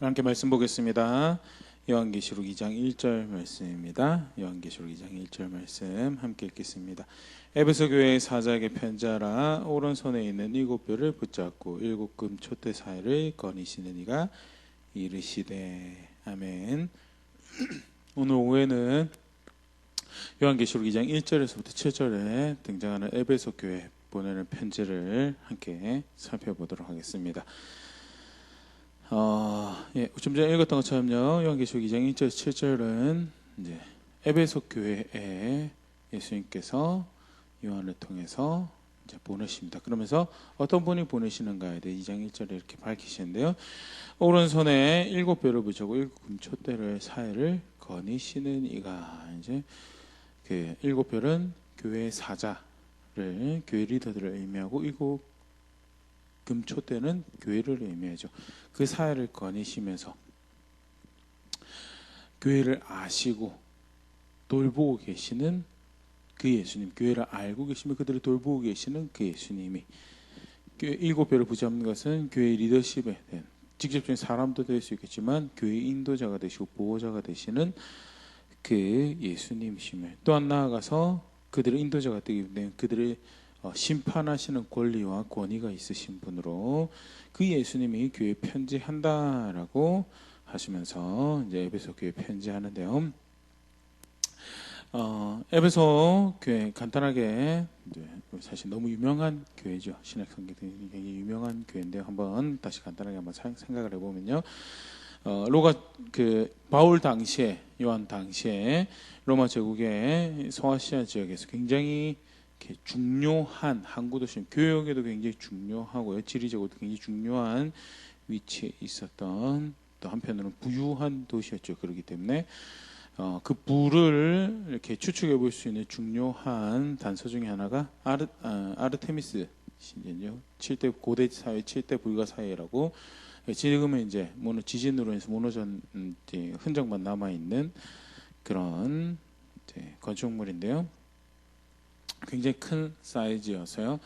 함께 말씀 보겠습니다. 요한계시록 2장 1절 말씀입니다. 요한계시록 2장 1절 말씀 함께 읽겠습니다. 에베소 교회의 사자에게 편지하라. 오른손에 있는 7뼈를 붙잡고 7금 촛대 사이를 거니시는 이가 이르시되. 아멘. 오늘 오후에는 요한계시록 2장 1절에서부터 7절에 등장하는 에베소 교회 보내는 편지를 함께 살펴보도록 하겠습니다. 좀 전에 읽었던 것처럼요, 요한계시록 2장 1절 7절은 이제 에베소 교회에 예수님께서 요한을 통해서 이제 보내십니다. 그러면서 어떤 분이 보내시는가에 대해 2장 1절에 이렇게 밝히시는데요. 오른손에 7뼈를 붙이고 7금 촛대를 사이를 거니시는 이가, 이제 그 7뼈는 교회의 사자를, 교회 리더들을 의미하고, 금 촛대는 교회를 의미하죠. 그 사회를 거니시면서 교회를 아시고 돌보고 계시는 그 예수님, 교회를 알고 계시며 그들을 돌보고 계시는 그 예수님이, 교회 7뼈를 붙잡는 것은 교회의 리더십에 대한, 직접적인 사람도 될 수 있겠지만 교회 인도자가 되시고 보호자가 되시는 그 예수님이시며, 또한 나아가서 그들의 인도자가 되기 때문에 그들의 심판하시는 권리와 권위가 있으신 분으로 그 예수님이 교회에 편지한다라고 하시면서 이제 에베소 교회에 편지하는데요. 에베소 교회 간단하게, 사실 너무 유명한 교회죠. 신약 성경에 굉장히 유명한 교회인데 한번 다시 간단하게 한번 생각을 해보면요. 바울 당시에, 요한 당시에 로마 제국의 소아시아 지역에서 굉장히 중요한 항구 도시, 교역에도 굉장히 중요하고요, 지리적으로도 굉장히 중요한 위치에 있었던, 또 한편으로는 부유한 도시였죠. 그렇기 때문에 그 부를 이렇게 추측해 볼 수 있는 중요한 단서 중에 하나가 아르테미스 신전이요. 7대 고대 사회, 7대 불가 사회라고, 지금은 이제 지진으로 인해서 무너진 흔적만 남아 있는 그런 건축물인데요. 굉장히 큰 사이즈여서요.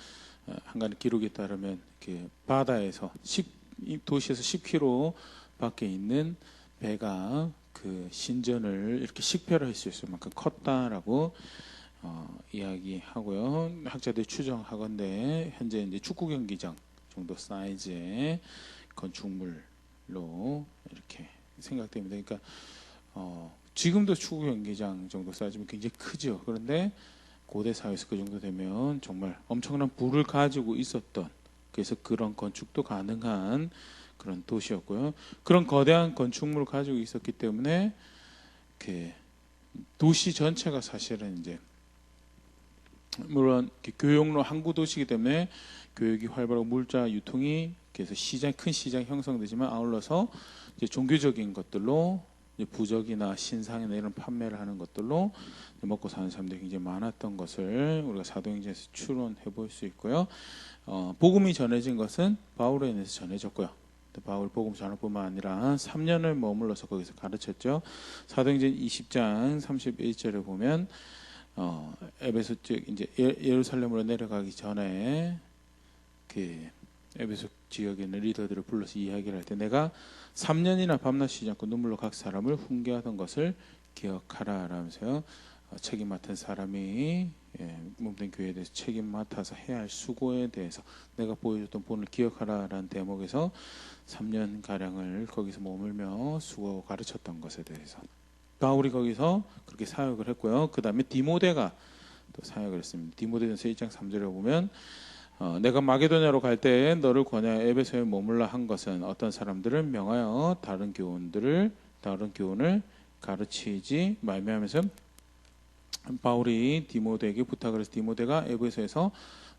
한간의 기록에 따르면 바다에서 도시에서 10km 밖에 있는 배가 그 신전을 이렇게 식별할 수 있을 만큼 컸다라고 이야기하고요. 학자들이 추정하건대 현재 이제 축구 경기장 정도 사이즈의 건축물로 이렇게 생각됩니다. 그러니까 지금도 축구 경기장 정도 사이즈면 굉장히 크죠. 그런데 고대 사회에서 그 정도 되면 정말 엄청난 부를 가지고 있었던, 그래서 그런 건축도 가능한 그런 도시였고요. 그런 거대한 건축물을 가지고 있었기 때문에 도시 전체가 사실은 이제, 물론 교역로 항구 도시이기 때문에 교역이 활발하고 물자 유통이, 그래서 큰 시장이 형성되지만 아울러서 이제 종교적인 것들로, 부적이나 신상이나 이런 판매를 하는 것들로 먹고 사는 사람들이 굉장히 많았던 것을 우리가 사도행전에서 추론해 볼 수 있고요. 복음이 전해진 것은 바울에 의해서 전해졌고요. 바울 복음 전할뿐만 아니라 3년을 머물러서 거기서 가르쳤죠. 사도행전 20장 31절에 보면 에베소 쪽 이제 예루살렘으로 내려가기 전에 에베소 지역에 있는 리더들을 불러서 이야기를 할 때, 내가 3년이나 밤낮 쉬지 않고 눈물로 각 사람을 훈계하던 것을 기억하라 라면서요. 책임 맡은 사람이 몸된 교회에 대해서 책임 맡아서 해야 할 수고에 대해서 내가 보여줬던 본을 기억하라라는 대목에서 3년가량을 거기서 머물며 수고하고 가르쳤던 것에 대해서 바울이 거기서 그렇게 사역을 했고요. 그 다음에 디모데가 또 사역을 했습니다. 디모데전서 1장 3절에 보면 내가 마게도냐로 갈 때에 너를 권하여 에베소에 머물라 한 것은 어떤 사람들을 명하여 다른 교훈을 가르치지 말미하면서 바울이 디모데에게 부탁을 해서 디모데가 에베소에서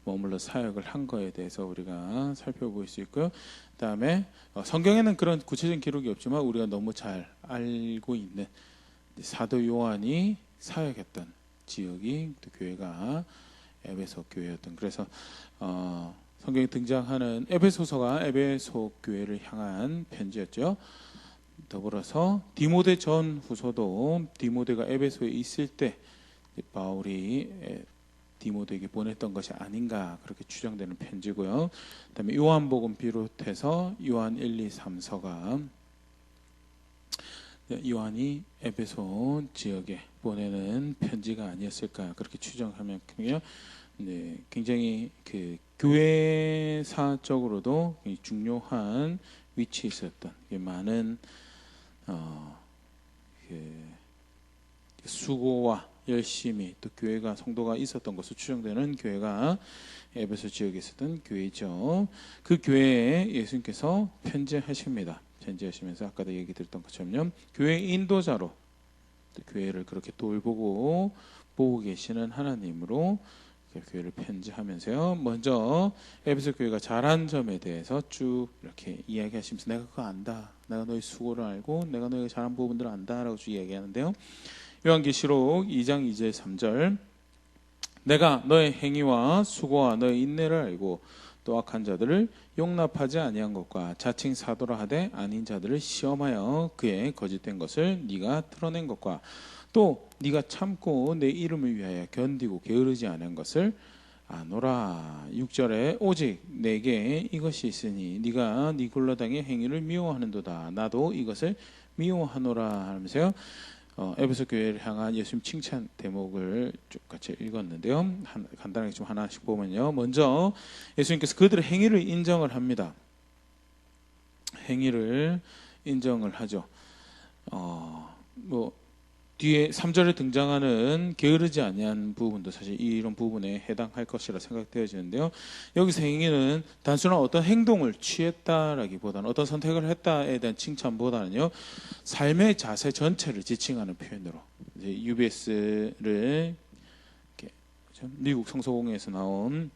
머물러 사역을 한 거에 대해서 우리가 살펴볼 수 있고요. 그 다음에 성경에는 그런 구체적인 기록이 없지만 우리가 너무 잘 알고 있는 사도 요한이 사역했던 지역이, 또 교회가 에베소 교회였던, 그래서 성경에 등장하는 에베소서가 에베소 교회를 향한 편지였죠. 더불어서 디모데 전 후서도 디모데가 에베소에 있을 때 바울이 디모데에게 보냈던 것이 아닌가 그렇게 추정되는 편지고요. 그다음에 요한복음 비롯해서 요한 1, 2, 3서가 요한이 에베소 지역에 보내는 편지가 아니었을까 그렇게 추정하면 네, 굉장히 그 교회사적으로도 중요한 위치에 있었던 많은 그 수고와 열심히 또 교회가 성도가 있었던 것으로 추정되는 교회가 에베소 지역에 있었던 교회죠. 그 교회에 예수님께서 편지하십니다. 편지하시면서 아까도 얘기 드렸던 것처럼요, 교회 인도자로 교회를 그렇게 돌보고 보고 계시는 하나님으로 교회를 편지하면서요, 먼저 에베소 교회가 잘한 점에 대해서 쭉 이렇게 이야기하시면서 내가 그거 안다, 내가 너희 수고를 알고 내가 너희가 잘한 부분들을 안다라고 쭉 이야기하는데요, 요한계시록 2장 2절 3절 내가 너의 행위와 수고와 너의 인내를 알고 또 악한 자들을 용납하지 아니한 것과 자칭 사도라 하되 아닌 자들을 시험하여 그의 거짓된 것을 네가 드러낸 것과 또 네가 참고 내 이름을 위하여 견디고 게으르지 않은 것을 아노라. 6절에 오직 내게 이것이 있으니 네가 네 굴러당의 행위를 미워하는도다. 나도 이것을 미워하노라 하면서요, 에베소 교회를 향한 예수님 칭찬 대목을 쭉 같이 읽었는데요, 간단하게 좀 하나씩 보면요, 먼저 예수님께서 그들의 행위를 인정을 합니다. 행위를 인정을 하죠. 뒤에 3절에 등장하는 게으르지 아니한 부분도 사실 이런 부분에 해당할 것이라 생각되어지는데요, 여기서 행위는 단순한 어떤 행동을 취했다라기보다는 어떤 선택을 했다에 대한 칭찬보다는요, 삶의 자세 전체를 지칭하는 표현으로 이제 UBS를 미국 성서공회에서 나온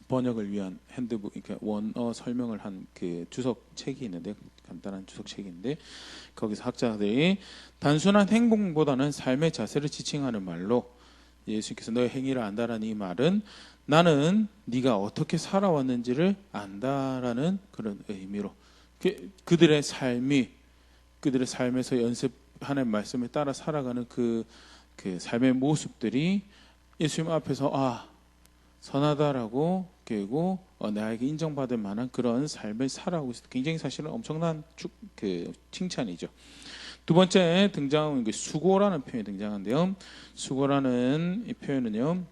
번역을 위한 핸드북, 그러니까 원어 설명을 한 그 주석 책이 있는데, 간단한 주석 책인데, 거기서 학자들이 단순한 행동보다는 삶의 자세를 지칭하는 말로 예수님께서 너의 행위를 안다라는 이 말은 나는 네가 어떻게 살아왔는지를 안다라는 그런 의미로 그들의 삶에서 연습하는 말씀을 따라 살아가는 그 삶의 모습들이 예수님 앞에서 선하다라고 그리고 나에게 인정받을 만한 그런 삶을 살아가고 있어서 굉장히 사실은 엄청난 칭찬이죠. 두 번째 등장하는 게 수고라는 표현이 등장하는데요, 수고라는 이 표현은요,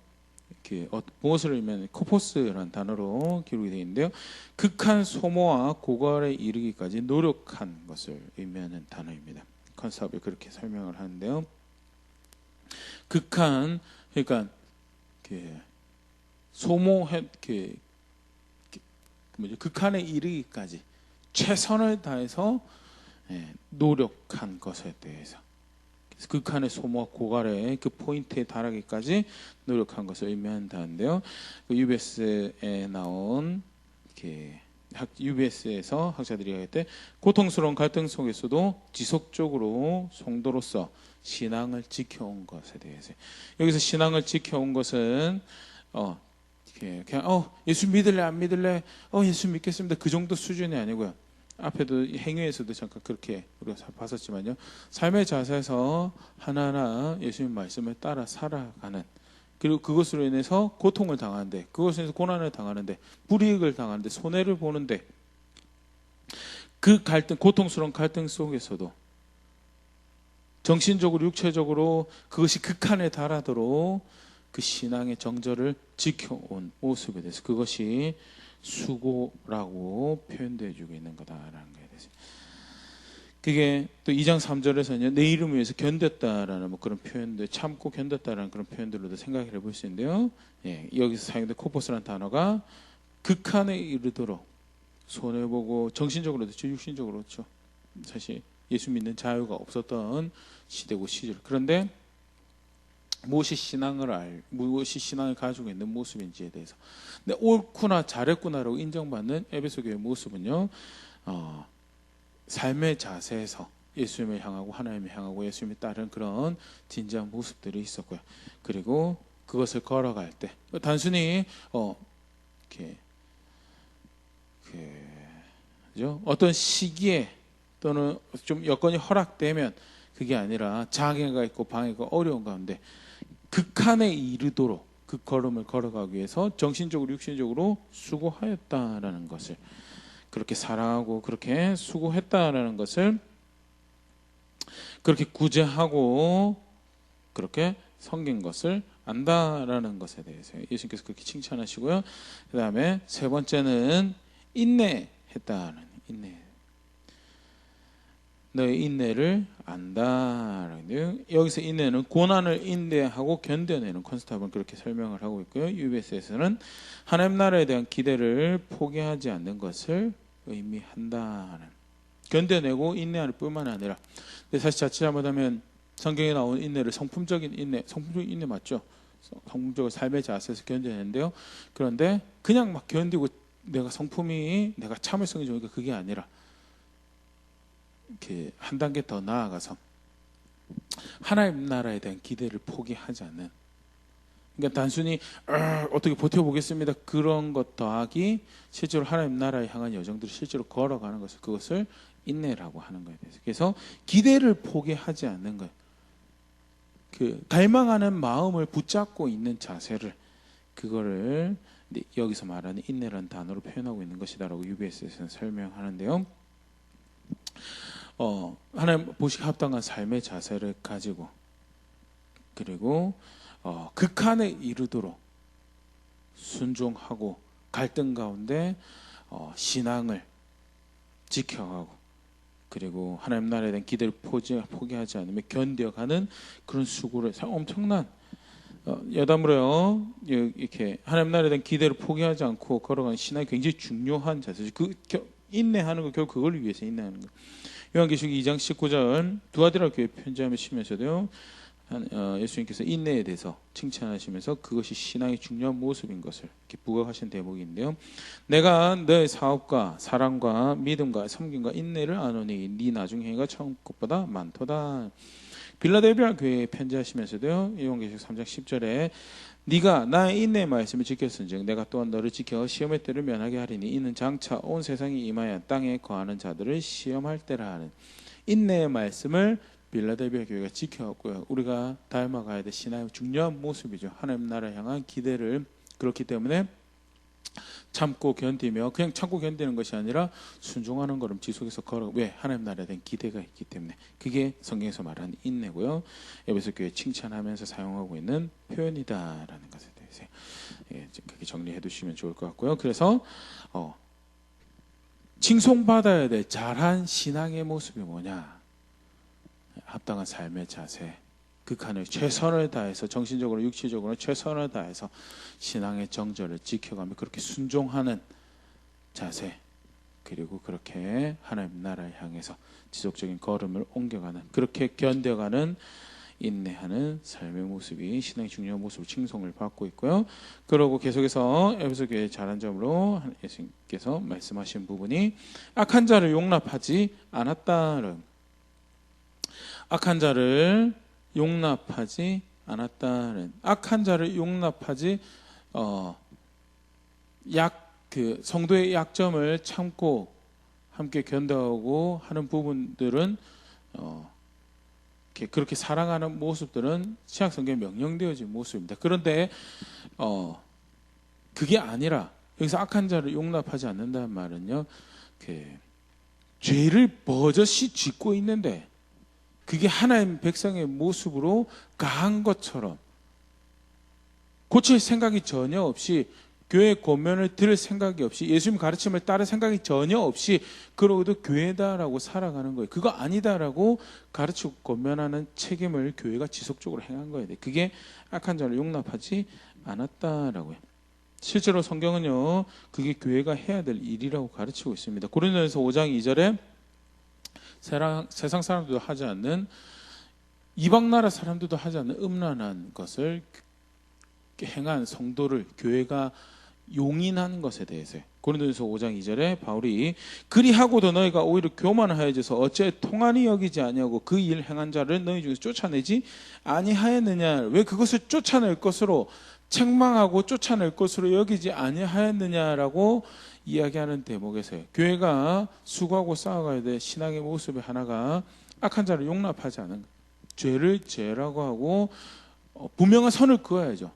무엇을 의미하는 코포스라는 단어로 기록이 되어 있는데요, 극한 소모와 고갈에 이르기까지 노력한 것을 의미하는 단어입니다. 컨셉을 그렇게 설명을 하는데요, 극한, 그러니까 극한에 이르기까지 최선을 다해서 노력한 것에 대해서, 극한의 소모와 고갈의 그 포인트에 달하기까지 노력한 것을 의미한다는데요, UBS에 나온 UBS에서 학자들이 할 때 고통스러운 갈등 속에서도 지속적으로 성도로서 신앙을 지켜온 것에 대해서, 여기서 신앙을 지켜온 것은 그냥 예수 믿을래 안 믿을래 예수 믿겠습니다 그 정도 수준이 아니고요, 앞에도 행위에서도 잠깐 그렇게 우리가 봤었지만요, 삶의 자세에서 하나하나 예수님 말씀을 따라 살아가는, 그리고 그것으로 인해서 고통을 당하는데, 그것으로 인해서 고난을 당하는데, 불이익을 당하는데, 손해를 보는데, 그 고통스러운 갈등 속에서도 정신적으로 육체적으로 그것이 극한에 달하도록 그 신앙의 정절을 지켜온 모습에 대해서 그것이 수고라고 표현되어 주고 있는 거다라는 거에 대해서, 그게 또 2장 3절에서는 내 이름을 위해서 견뎠다라는 그런 표현들, 참고 견뎠다라는 그런 표현들로도 생각을 해볼 수 있는데요, 여기서 사용된 코포스라는 단어가 극한에 이르도록 손해보고 정신적으로도 그렇죠, 육신적으로도 그렇죠, 사실 예수 믿는 자유가 없었던 시대고 시절, 그런데 무엇이 신앙을 가지고 있는 모습인지에 대해서, 근데 옳구나 잘했구나라고 인정받는 에베소 교회의 모습은요, 삶의 자세에서 예수님을 향하고 하나님을 향하고 예수님을 따른 그런 진지한 모습들이 있었고요, 그리고 그것을 걸어갈 때 단순히 어떤 시기에 또는 좀 여건이 허락되면 그게 아니라 장애가 있고 방해가 어려운 가운데 극한에 이르도록 그 걸음을 걸어가기 위해서 정신적으로 육신적으로 수고하였다라는 것을, 그렇게 사랑하고 그렇게 수고했다라는 것을 그렇게 구제하고 그렇게 섬긴 것을 안다라는 것에 대해서 예수님께서 그렇게 칭찬하시고요. 그 다음에 세 번째는 인내했다는 인내. 너의 인내를 안다. 여기서 인내는 고난을 인내하고 견뎌내는 컨스탑은 그렇게 설명을 하고 있고요. UBS에서는 하나님 나라에 대한 기대를 포기하지 않는 것을 의미한다는, 견뎌내고 인내하는 뿐만 아니라, 근데 사실 자칫 잘못하면 성경에 나온 인내를 성품적인 인내 맞죠? 성품적으로 삶의 자세에서 견뎌내는데요. 그런데 그냥 막 견디고 내가 참을성이 좋으니까 그게 아니라 이렇게 한 단계 더 나아가서 하나님 나라에 대한 기대를 포기하지 않는, 그러니까 단순히 어떻게 버텨보겠습니다 그런 것 더하기 실제로 하나님 나라에 향한 여정들을 실제로 걸어가는 것을, 그것을 인내라고 하는 거에 대해서. 그래서 기대를 포기하지 않는 거예요. 그 갈망하는 마음을 붙잡고 있는 자세를, 그거를 여기서 말하는 인내라는 단어로 표현하고 있는 것이다라고 UBS에서는 설명하는데요. 하나님 보시기 합당한 삶의 자세를 가지고, 그리고 극한에 이르도록 순종하고 갈등 가운데 신앙을 지켜가고, 그리고 하나님 나라에 대한 기대를 포기하지 않으며 견뎌가는 그런 수고를, 엄청난 여담으로요, 이렇게 하나님 나라에 대한 기대를 포기하지 않고 걸어가는 신앙이 굉장히 중요한 자세죠. 인내하는 거, 결국 그걸 위해서 인내하는 거. 요한계시록 2장 19절 두아디라 교회 편지하시면서도요, 예수님께서 인내에 대해서 칭찬하시면서 그것이 신앙의 중요한 모습인 것을 이렇게 부각하신 대목이 있는데요. 내가 너의 사업과 사랑과 믿음과 섬김과 인내를 아노니 네 나중 행위가 처음 것보다 많도다. 빌라델비아 교회에 편지하시면서도요, 요한계시록 3장 10절에 네가 나의 인내의 말씀을 지켰은즉 내가 또한 너를 지켜 시험의 때를 면하게 하리니 이는 장차 온 세상이 임하여 땅에 거하는 자들을 시험할 때라 하는 인내의 말씀을 빌라델비아 교회가 지켜왔고요. 우리가 닮아가야 될 신앙의 중요한 모습이죠. 하나님 나라 향한 기대를. 그렇기 때문에 참고 견디며, 그냥 참고 견디는 것이 아니라 순종하는 걸음 지속해서 걸어. 왜? 하나님 나라에 대한 기대가 있기 때문에. 그게 성경에서 말하는 인내고요. 에베소 교회 칭찬하면서 사용하고 있는 표현이다라는 것에 대해서 그렇게 정리해 두시면 좋을 것 같고요. 그래서 칭송받아야 될 잘한 신앙의 모습이 뭐냐? 합당한 삶의 자세, 극한을 최선을 다해서, 정신적으로 육체적으로 최선을 다해서 신앙의 정절을 지켜가며 그렇게 순종하는 자세, 그리고 그렇게 하나님 나라를 향해서 지속적인 걸음을 옮겨가는, 그렇게 견뎌가는 인내하는 삶의 모습이 신앙의 중요한 모습으로 칭송을 받고 있고요. 그러고 계속해서 에베소 교회의 잘한 점으로 예수님께서 말씀하신 부분이 악한 자를 용납하지 않았다는, 악한 자를 용납하지 않았다는, 악한 자를 용납하지 성도의 약점을 참고 함께 견뎌오고 하는 부분들은 그렇게 사랑하는 모습들은 신약 성경에 명령되어진 모습입니다. 그런데 그게 아니라 여기서 악한 자를 용납하지 않는다는 말은요, 죄를 버젓이 짓고 있는데 그게 하나님 백성의 모습으로 가한 것처럼 고칠 생각이 전혀 없이, 교회 권면을 들을 생각이 없이, 예수님 가르침을 따를 생각이 전혀 없이 그러고도 교회다라고 살아가는 거예요. 그거 아니다라고 가르치고 권면하는 책임을 교회가 지속적으로 행한 거예요. 그게 악한 자를 용납하지 않았다라고요. 실제로 성경은요, 그게 교회가 해야 될 일이라고 가르치고 있습니다. 고린도전서 5장 2절에 세상 사람들도 하지 않는, 이방 나라 사람들도 하지 않는 음란한 것을 행한 성도를 교회가 용인하는 것에 대해서 고린도전서 5장 2절에 바울이 그리하고도 너희가 오히려 교만하여져서 어째 통한이 여기지 아니하고 그 일 행한 자를 너희 중에서 쫓아내지 아니하였느냐. 왜 그것을 쫓아낼 것으로, 책망하고 쫓아낼 것으로 여기지 아니하였느냐라고 이야기하는 대목에서요, 교회가 수고하고 쌓아가야 될 신앙의 모습의 하나가 악한 자를 용납하지 않은, 죄를 죄라고 하고 분명한 선을 그어야죠.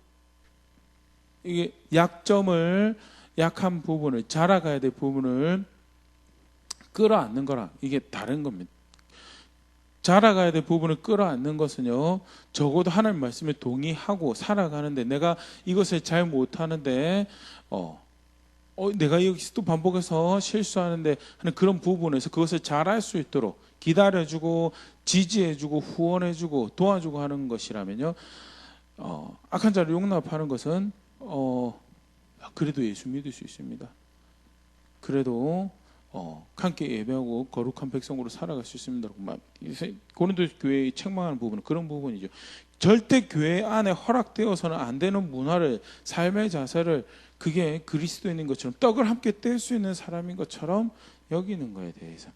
이게 약한 부분을, 자라가야 될 부분을 끌어안는 거랑 이게 다른 겁니다. 자라가야 될 부분을 끌어안는 것은요, 적어도 하나님 말씀에 동의하고 살아가는데, 내가 이것을 잘 못하는데 내가 여기서 또 반복해서 실수하는데 하는 그런 부분에서 그것을 잘할 수 있도록 기다려주고 지지해주고 후원해주고 도와주고 하는 것이라면요, 악한 자를 용납하는 것은 그래도 예수 믿을 수 있습니다. 그래도 함께 예배하고 거룩한 백성으로 살아갈 수 있습니다. 고린도 교회의 책망하는 부분은 그런 부분이죠. 절대 교회 안에 허락되어서는 안 되는 문화를, 삶의 자세를, 그게 그리스도인인 것처럼 떡을 함께 뗄 수 있는 사람인 것처럼 여기는 거에 대해서.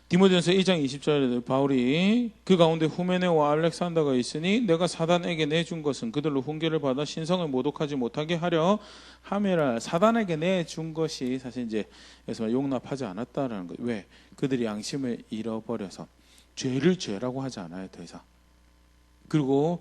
디모데전서 2장 20절에 바울이 그 가운데 후메네와 알렉산더가 있으니 내가 사단에게 내준 것은 그들로 훈계를 받아 신성을 모독하지 못하게 하려 함이라. 사단에게 내준 것이 사실 이제 그래서 용납하지 않았다라는 거예요. 왜? 그들이 양심을 잃어버려서 죄를 죄라고 하지 않아요, 더 이상. 그리고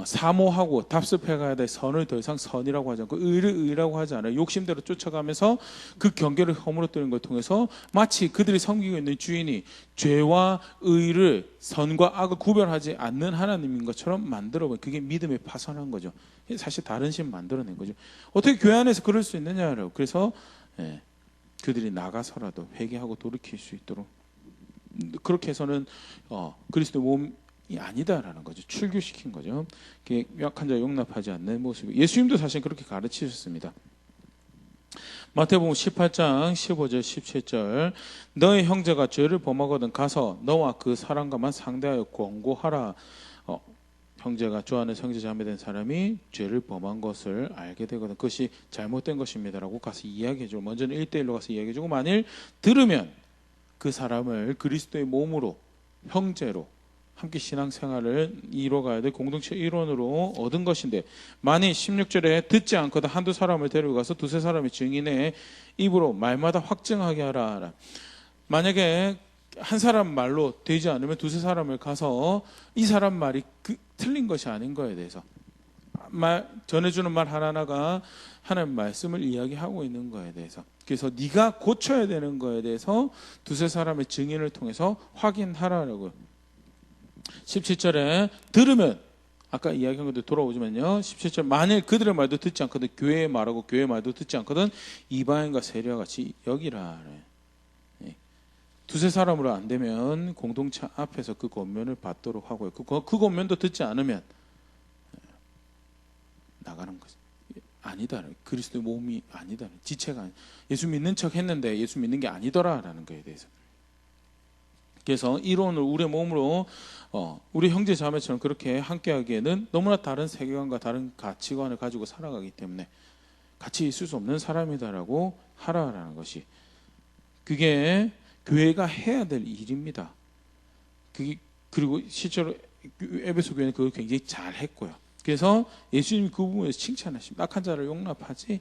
사모하고 답습해 가야 될 선을 더 이상 선이라고 하지 않고 의를 의라고 하지 않아요. 욕심대로 쫓아가면서 그 경계를 허물어뜨리는 걸 통해서 마치 그들이 섬기고 있는 주인이 죄와 의를, 선과 악을 구별하지 않는 하나님인 것처럼 만들어버린, 그게 믿음의 파선한 거죠. 사실 다른 신 만들어낸 거죠. 어떻게 교회 안에서 그럴 수 있느냐라고. 그래서 그들이 나가서라도 회개하고 돌이킬 수 있도록, 그렇게 해서는 그리스도의 몸 아니다라는 거죠. 출교시킨 거죠. 약한 자 용납하지 않는 모습이. 예수님도 사실 그렇게 가르치셨습니다. 마태복음 18장 15절 17절 너의 형제가 죄를 범하거든 가서 너와 그 사람과만 상대하여 권고하라. 형제가 좋아하는 형제 자매된 사람이 죄를 범한 것을 알게 되거든 그것이 잘못된 것입니다라고 가서 이야기해주고, 먼저는 1대1로 가서 이야기해주고, 만일 들으면 그 사람을 그리스도의 몸으로, 형제로 함께 신앙생활을 이뤄가야 될 공동체 일원으로 얻은 것인데, 만일 16절에 듣지 않거든 한두 사람을 데리고 가서 두세 사람의 증인의 입으로 말마다 확증하게 하라. 만약에 한 사람 말로 되지 않으면 두세 사람을 가서 이 사람 말이 틀린 것이 아닌 거에 대해서 전해주는 말 하나하나가 하나님 말씀을 이야기하고 있는 거에 대해서, 그래서 네가 고쳐야 되는 거에 대해서 두세 사람의 증인을 통해서 확인하라고요. 17절에 들으면, 아까 이야기한 것도 돌아오지만요, 17절 만일 그들의 말도 듣지 않거든 교회의 말하고 교회의 말도 듣지 않거든 이방인과 세리와 같이 여기라. 두세 사람으로 안 되면 공동체 앞에서 그 권면을 받도록 하고요. 그 권면도 듣지 않으면 나가는 거죠. 아니다. 그리스도의 몸이 아니다. 지체가 아니다. 예수 믿는 척 했는데 예수 믿는 게 아니더라라는 거에 대해서. 그래서 이론을 우리의 몸으로 우리 형제 자매처럼 그렇게 함께하기에는 너무나 다른 세계관과 다른 가치관을 가지고 살아가기 때문에 같이 있을 수 없는 사람이다라고 하라라는 것이, 그게 교회가 해야 될 일입니다. 그리고 실제로 에베소 교회는 그걸 굉장히 잘했고요. 그래서 예수님이 그 부분에서 칭찬하십니다. 악한 자를 용납하지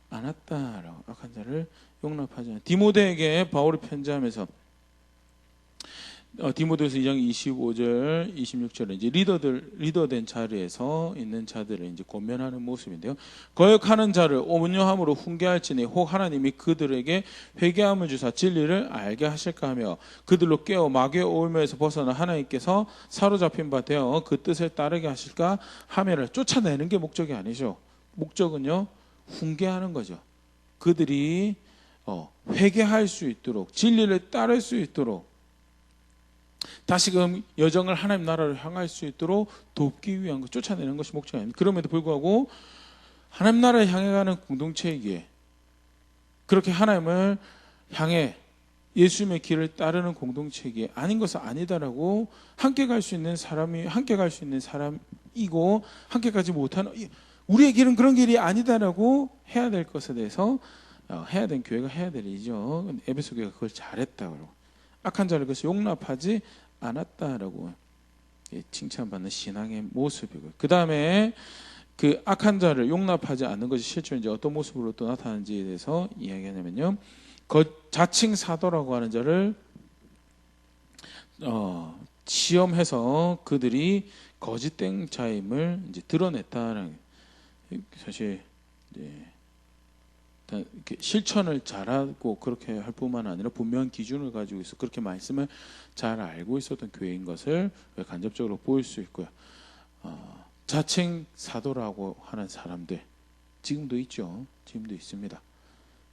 않았다라고. 악한 자를 용납하지 않았다. 디모데에게 바울이 편지하면서 디모데후서 2장 25절 26절에 이제 리더된 자리에서 있는 자들을 이제 권면하는 모습인데요. 거역하는 자를 온유함으로 훈계할지니 혹 하나님이 그들에게 회개함을 주사 진리를 알게 하실까 하며 그들로 깨어 마귀의 오염에서 벗어나 하나님께서 사로잡힌 바 되어 그 뜻을 따르게 하실까 하며를. 쫓아내는 게 목적이 아니죠. 목적은요, 훈계하는 거죠. 그들이 회개할 수 있도록, 진리를 따를 수 있도록, 다시금 여정을 하나님 나라를 향할 수 있도록 돕기 위한 것, 쫓아내는 것이 목적이 아닙니다. 그럼에도 불구하고 하나님 나라를 향해 가는 공동체이기에, 그렇게 하나님을 향해 예수님의 길을 따르는 공동체이기에 아닌 것은 아니다라고, 함께 갈 수 있는 사람이 함께 갈 수 있는 사람이고 함께 가지 못하는, 우리의 길은 그런 길이 아니다라고 해야 될 것에 대해서 해야 된 교회가 해야 될 일이죠. 에베소 교회가 그걸 잘했다고, 악한 자를 그것을 용납하지 않았다라고 칭찬받는 신앙의 모습이고요. 그 다음에 그 악한 자를 용납하지 않는 것이 실제로 이제 어떤 모습으로 또 나타나는지에 대해서 이야기하냐면요, 자칭 사도라고 하는 자를 시험해서 그들이 거짓된 자임을 이제 드러냈다는, 사실 이렇게 실천을 잘하고 그렇게 할 뿐만 아니라 분명한 기준을 가지고 있어 그렇게 말씀을 잘 알고 있었던 교회인 것을 간접적으로 보일 수 있고요. 자칭 사도라고 하는 사람들 지금도 있죠. 지금도 있습니다.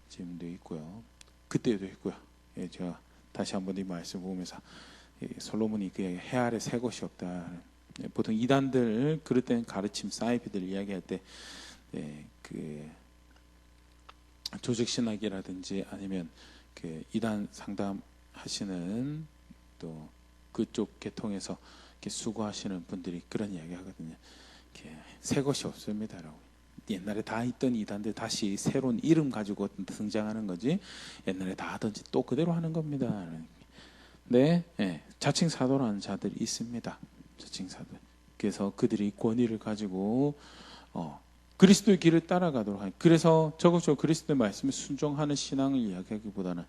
지금도 있고요. 그때도 있고요. 예, 제가 다시 한번 이 말씀 보면서 솔로몬이 그에게 해 아래 새 것이 없다. 보통 이단들 그럴 때는 가르침 사이비들 이야기할 때 그 조직 신학이라든지 아니면 그 이단 상담하시는 또 그쪽 계통에서 이렇게 수고하시는 분들이 그런 이야기 하거든요. 새 것이 없습니다라고. 옛날에 다 있던 이단들 다시 새로운 이름 가지고 등장하는 거지. 옛날에 다 하던지 또 그대로 하는 겁니다. 네, 자칭 사도라는 자들이 있습니다. 자칭 사도. 그래서 그들이 권위를 가지고 그리스도의 길을 따라가도록 하니. 그래서 적극적으로 그리스도의 말씀에 순종하는 신앙을 이야기하기보다는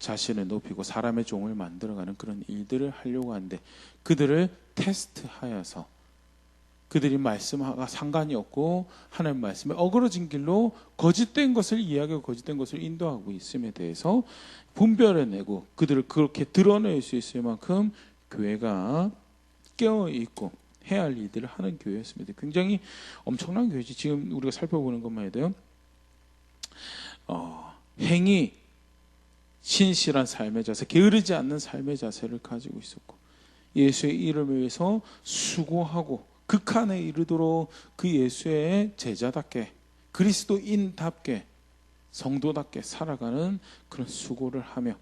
자신을 높이고 사람의 종을 만들어가는 그런 일들을 하려고 하는데 그들을 테스트하여서 그들이 말씀과 상관이 없고 하나님 말씀에 어그러진 길로 거짓된 것을 이야기하고 거짓된 것을 인도하고 있음에 대해서 분별해내고 그들을 그렇게 드러낼 수 있을 만큼 교회가 깨어있고 해야 할 일들을 하는 교회였습니다. 굉장히 엄청난 교회지. 지금 우리가 살펴보는 것만 해도요. 행위, 신실한 삶의 자세, 게으르지 않는 삶의 자세를 가지고 있었고 예수의 이름을 위해서 수고하고 극한에 이르도록 그 예수의 제자답게 그리스도인답게 성도답게 살아가는 그런 수고를 하며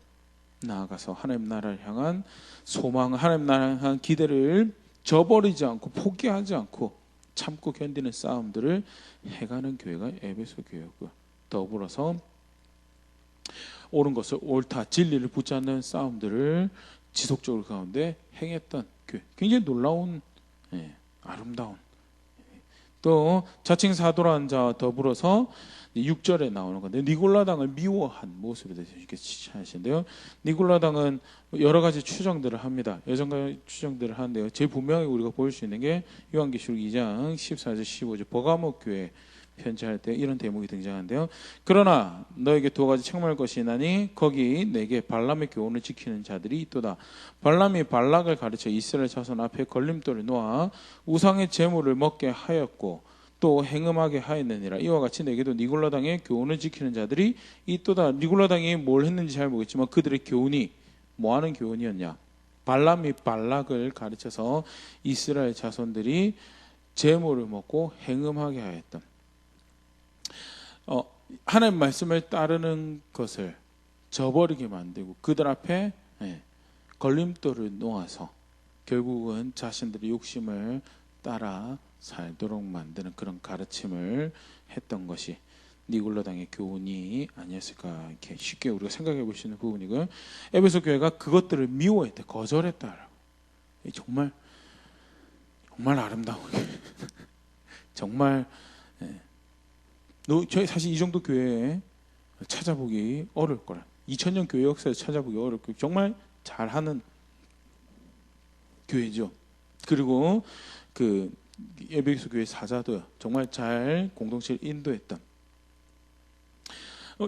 나아가서 하나님 나라를 향한 소망, 하나님 나라를 향한 기대를 저버리지 않고 포기하지 않고 참고 견디는 싸움들을 해가는 교회가 에베소 교회였고요. 더불어서 옳은 것을 옳다, 진리를 붙잡는 싸움들을 지속적으로 가운데 행했던 교회. 굉장히 놀라운 아름다운 또 자칭 사도라는 자와 더불어서 6절에 나오는 건데 니골라당을 미워한 모습에 대해서 이렇게 지시하시는데요. 니골라당은 여러 가지 추정들을 합니다. 여전까지 추정들을 하는데요. 제일 분명히 우리가 볼 수 있는 게 요한계시록 2장 14절 15절 버가모 교회 편지할 때 이런 대목이 등장하는데요. 그러나 너에게 두 가지 책망할 것이 있나니 거기 내게 발람의 교훈을 지키는 자들이 있도다. 발람이 발락을 가르쳐 이스라엘 자손 앞에 걸림돌을 놓아 우상의 제물을 먹게 하였고 또 행음하게 하였느니라. 이와 같이 내게도 니골라당의 교훈을 지키는 자들이 있도다. 니골라당이 뭘 했는지 잘 모르겠지만 그들의 교훈이 뭐 하는 교훈이었냐. 발람이 발락을 가르쳐서 이스라엘 자손들이 제물을 먹고 행음하게 하였던 하나님 말씀을 따르는 것을 저버리게 만들고 그들 앞에 걸림돌을 놓아서 결국은 자신들의 욕심을 따라 살도록 만드는 그런 가르침을 했던 것이 니골라당의 교훈이 아니었을까 이렇게 쉽게 우리가 생각해 볼 수 있는 부분이고요. 에베소 교회가 그것들을 미워했대, 거절했다. 정말 아름다운 정말 저희 사실 이 정도 교회에 찾아보기 어려울 거라. 2000년 교회 역사에서 찾아보기 어렵고 정말 잘하는 교회죠. 그리고 그 에베소 교회 사자도 정말 잘 공동체를 인도했던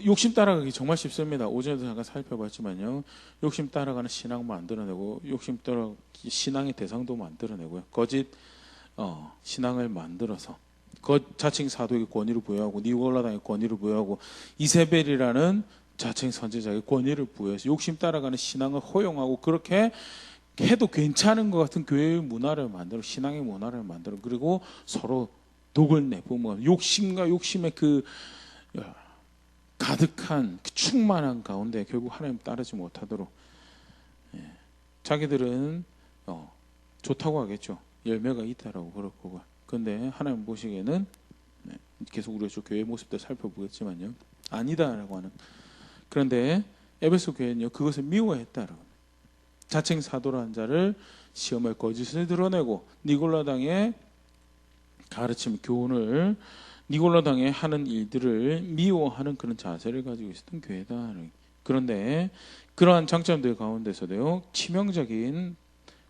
욕심 따라가기 정말 쉽습니다. 오전에도 잠깐 살펴봤지만요. 욕심 따라가는 신앙 만들어내고 욕심 따라 신앙의 대상도 만들어내고요. 거짓 신앙을 만들어서 자칭 사도에게 권위를 부여하고 니골라당에 권위를 부여하고 이세벨이라는 자칭 선지자에게 권위를 부여해서 욕심 따라가는 신앙을 허용하고 그렇게 해도 괜찮은 것 같은 교회의 문화를 만들어 신앙의 문화를 만들어 그리고 서로 독을 내뿜어 욕심과 욕심의 그 가득한 그 충만한 가운데 결국 하나님 따르지 못하도록 자기들은 좋다고 하겠죠. 열매가 있다라고 그럴 거고. 그런데 하나님 보시기에는 계속 우리가 저 교회 모습들 살펴보겠지만요. 아니다라고 하는. 그런데 에베소 교회는요. 그것을 미워했다라고. 자칭 사도라는 자를 시험할 거짓을 드러내고 니골라당의 가르침 교훈을 니골라당의 하는 일들을 미워하는 그런 자세를 가지고 있었던 교회다. 그런데 그러한 장점들 가운데서도요. 치명적인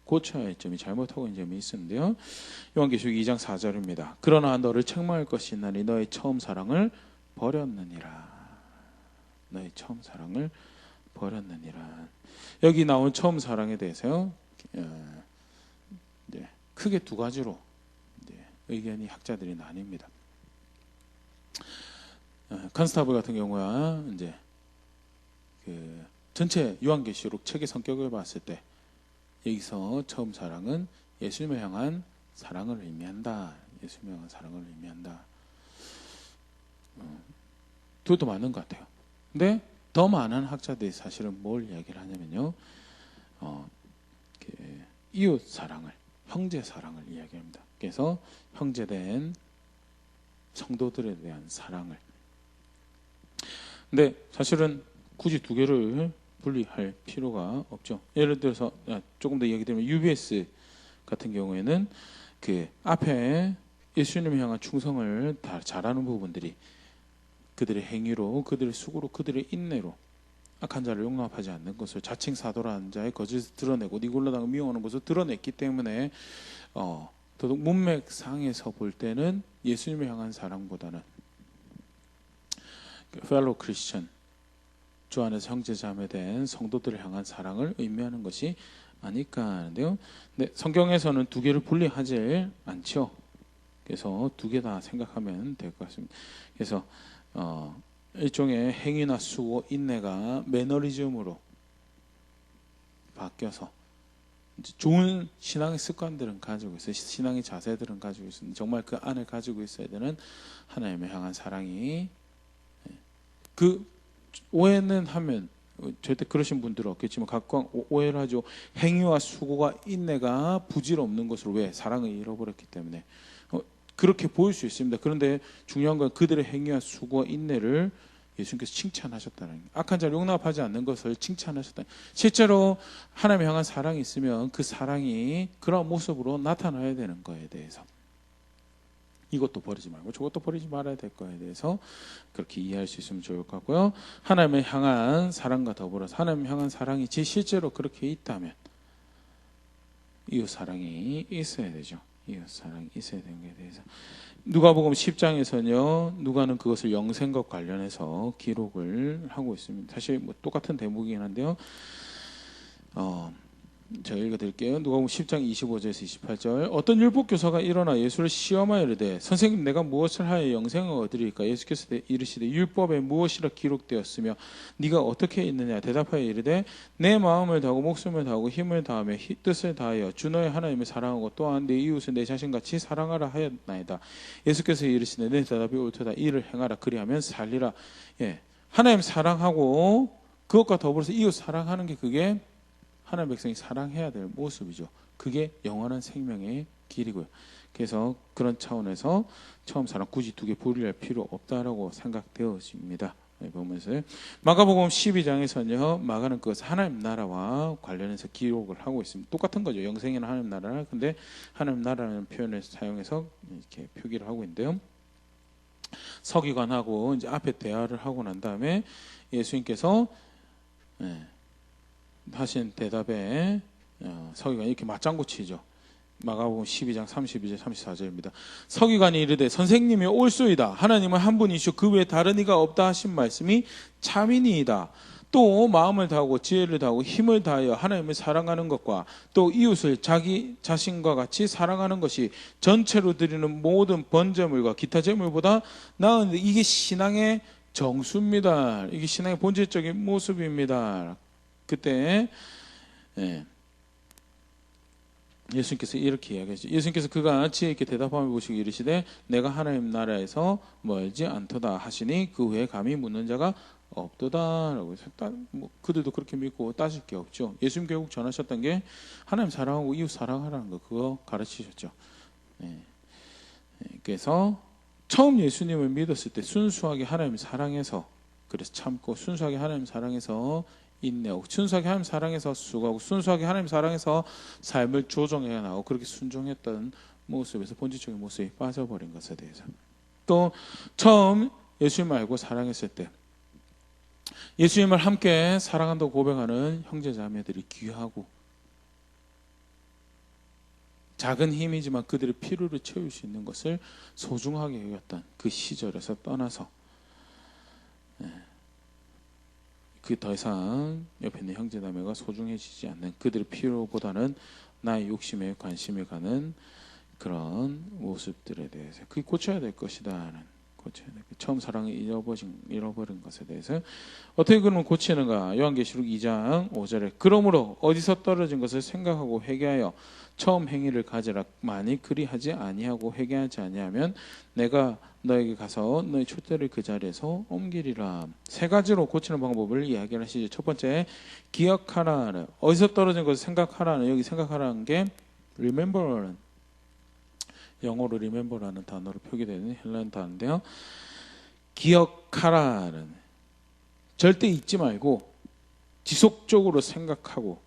고쳐야 할 점이 잘못하고 있는 점이 있었는데요. 요한계시록 2장 4절입니다. 그러나 너를 책망할 것이 있나니 너의 처음 사랑을 버렸느니라. 너의 처음 사랑을 버렸느니라. 여기 나온 처음 사랑에 대해서요, 이제 크게 두 가지로 이제 의견이 학자들이 나뉩니다. 컨스타블 같은 경우야 이제 그 전체 요한계시록 책의 성격을 봤을 때 여기서 처음 사랑은 예수님을 향한 사랑을 의미한다. 예수님을 향한 사랑을 의미한다. 그것도 맞는 것 같아요. 근데 더 많은 학자들이 사실은 뭘 이야기를 하냐면요, 이웃 사랑을, 형제 사랑을 이야기합니다. 그래서 형제된 성도들에 대한 사랑을. 근데 사실은 굳이 두 개를 분리할 필요가 없죠. 예를 들어서 조금 더 얘기드리면 UBS 같은 경우에는 그 앞에 예수님을 향한 충성을 다 잘하는 부분들이 그들의 행위로, 그들의 수고로, 그들의 인내로 악한 자를 용납하지 않는 것을, 자칭 사도라는 자의 거짓을 드러내고 니골라당을 미워하는 것을 드러냈기 때문에 더더욱 문맥상에서 볼 때는 예수님을 향한 사랑보다는 fellow Christian, 주 안에서 형제자매된 성도들을 향한 사랑을 의미하는 것이 아닐까 하는데요. 근데 성경에서는 두 개를 분리하지 않죠. 그래서 두 개 다 생각하면 될 것 같습니다. 그래서 일종의 행위나 수고, 인내가 매너리즘으로 바뀌어서 좋은 신앙의 습관들은 가지고 있어요. 신앙의 자세들은 가지고 있습니다. 정말 그 안에 가지고 있어야 되는 하나님을 향한 사랑이, 그 오해는 하면 절대 그러신 분들은 없겠지만 각광 오해를 하죠. 행위와 수고가, 인내가 부질 없는 것으로, 왜? 사랑을 잃어버렸기 때문에. 그렇게 보일 수 있습니다. 그런데 중요한 건 그들의 행위와 수고와 인내를 예수님께서 칭찬하셨다는 거예요. 악한 자를 용납하지 않는 것을 칭찬하셨다. 실제로 하나님 향한 사랑이 있으면 그 사랑이 그런 모습으로 나타나야 되는 거에 대해서, 이것도 버리지 말고 저것도 버리지 말아야 될 거에 대해서 그렇게 이해할 수 있으면 좋을 것 같고요. 하나님을 향한 사랑과 더불어서 하나님을 향한 사랑이 실제로 그렇게 있다면 이웃 사랑이 있어야 되죠. 이웃 사랑이 있어야 되는 것에 대해서 누가복음 10장에서는요, 누가는 그것을 영생과 관련해서 기록을 하고 있습니다. 사실 뭐 똑같은 대목이긴 한데요. 제가 읽어드릴게요. 누가복음 10장 25절에서 28절. 어떤 율법교사가 일어나 예수를 시험하여 이르되, 선생님, 내가 무엇을 하여 영생을 얻으리까? 예수께서 이르시되, 율법에 무엇이라 기록되었으며 네가 어떻게 있느냐? 대답하여 이르되, 내 마음을 다하고 목숨을 다하고 힘을 다하며 뜻을 다하여 주 너의 하나님을 사랑하고 또한 내 이웃을 내 자신같이 사랑하라 하였나이다. 예수께서 이르시되, 내 대답이 옳도다. 이를 행하라. 그리하면 살리라. 하나님 사랑하고 그것과 더불어서 이웃 사랑하는 게, 그게 하나님 백성이 사랑해야 될 모습이죠. 그게 영원한 생명의 길이고요. 그래서 그런 차원에서 처음 사랑 굳이 두 개 분리할 필요 없다라고 생각되어집니다. 보면서 마가복음 12장에서는요, 마가는 그것 하나님 나라와 관련해서 기록을 하고 있습니다. 똑같은 거죠. 영생이나 하나님 나라. 근데 하나님 나라라는 표현을 사용해서 이렇게 표기를 하고 있는데요. 서기관하고 이제 앞에 대화를 하고 난 다음에 예수님께서 하신 대답에 서기관이 이렇게 맞장구 치죠. 마가복음 12장 32절 34절입니다. 서기관이 이르되, 선생님이 옳소이다. 하나님은 한 분이시오. 그 외에 다른 이가 없다 하신 말씀이 참이니이다. 또 마음을 다하고 지혜를 다하고 힘을 다하여 하나님을 사랑하는 것과 또 이웃을 자기 자신과 같이 사랑하는 것이 전체로 드리는 모든 번제물과 기타 제물보다 나은데, 이게 신앙의 정수입니다. 이게 신앙의 본질적인 모습입니다. 그때 예수님께서 이렇게 이야기하시죠. 예수님께서 그가 지혜 있게 대답하며 보시고 이르시되, 내가 하나님 나라에서 멀지 않도다 하시니 그 후에 감히 묻는 자가 없도다라고 해서 뭐 그들도 그렇게 믿고 따질 게 없죠. 예수님 결국 전하셨던 게 하나님 사랑하고 이웃 사랑하라는 거, 그거 가르치셨죠. 그래서 처음 예수님을 믿었을 때 순수하게 하나님 사랑해서, 그래서 참고 순수하게 하나님 사랑해서 인내하고, 순수하게 하나님 사랑해서 수고하고, 순수하게 하나님 사랑해서 삶을 조정해 나가고, 그렇게 순종했던 모습에서 본질적인 모습이 빠져버린 것에 대해서, 또 처음 예수님을 알고 사랑했을 때 예수님을 함께 사랑한다고 고백하는 형제자매들이 귀하고 작은 힘이지만 그들의 필요를 채울 수 있는 것을 소중하게 여겼던 그 시절에서 떠나서 그 더 이상 옆에 있는 형제자매가 소중해지지 않는 그들의 필요보다는 나의 욕심에 관심이 가는 그런 모습들에 대해서 그게 고쳐야 될 것이다라는 고쳐야 될 처음 사랑을 잃어버린 것에 대해서 어떻게 그러면 고치는가? 요한계시록 2장 5절에 그러므로 어디서 떨어진 것을 생각하고 회개하여 처음 행위를 가져라. 만일 그리하지 아니하고 회개하지 아니하면 내가 너에게 가서 너의 촛대를 그 자리에서 옮기리라. 세 가지로 고치는 방법을 이야기하시죠. 첫 번째, 기억하라. 어디서 떨어진 것을 생각하라는, 여기 생각하라는 게 remember라는, 영어로 remember라는 단어로 표기되는 헬라어 단어인데요. 기억하라는, 절대 잊지 말고 지속적으로 생각하고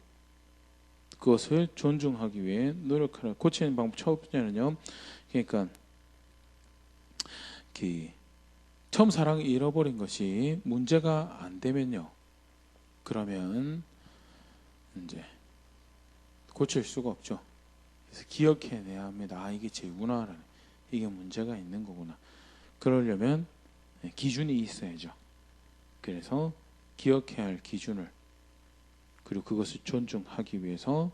그것을 존중하기 위해 노력하라. 고치는 방법 첫 번째는요. 그러니까 처음 사랑을 잃어버린 것이 문제가 안 되면요. 그러면 이제 고칠 수가 없죠. 그래서 기억해내야 합니다. 아, 이게 죄구나. 이게 문제가 있는 거구나. 그러려면 기준이 있어야죠. 그래서 기억해야 할 기준을 그리고 그것을 존중하기 위해서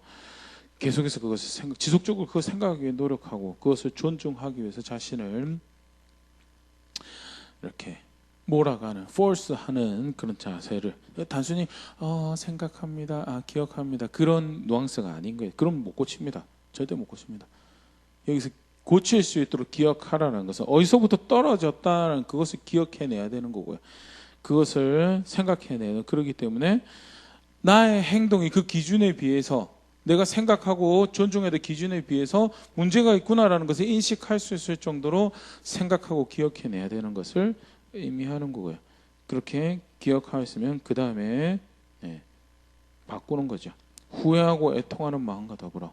계속해서 그것을 지속적으로 그것을 생각하기 위해 노력하고 그것을 존중하기 위해서 자신을 이렇게 몰아가는, force하는 그런 자세를 단순히 생각합니다, 기억합니다 그런 뉘앙스가 아닌 거예요. 그럼 못 고칩니다. 절대 못 고칩니다. 여기서 고칠 수 있도록 기억하라는 것은 어디서부터 떨어졌다는 그것을 기억해내야 되는 거고요. 그것을 생각해내는 그러기 때문에 나의 행동이 그 기준에 비해서 내가 생각하고 존중해야 될 기준에 비해서 문제가 있구나라는 것을 인식할 수 있을 정도로 생각하고 기억해내야 되는 것을 의미하는 거고요. 그렇게 기억하였으면 그 다음에 바꾸는 거죠. 후회하고 애통하는 마음과 더불어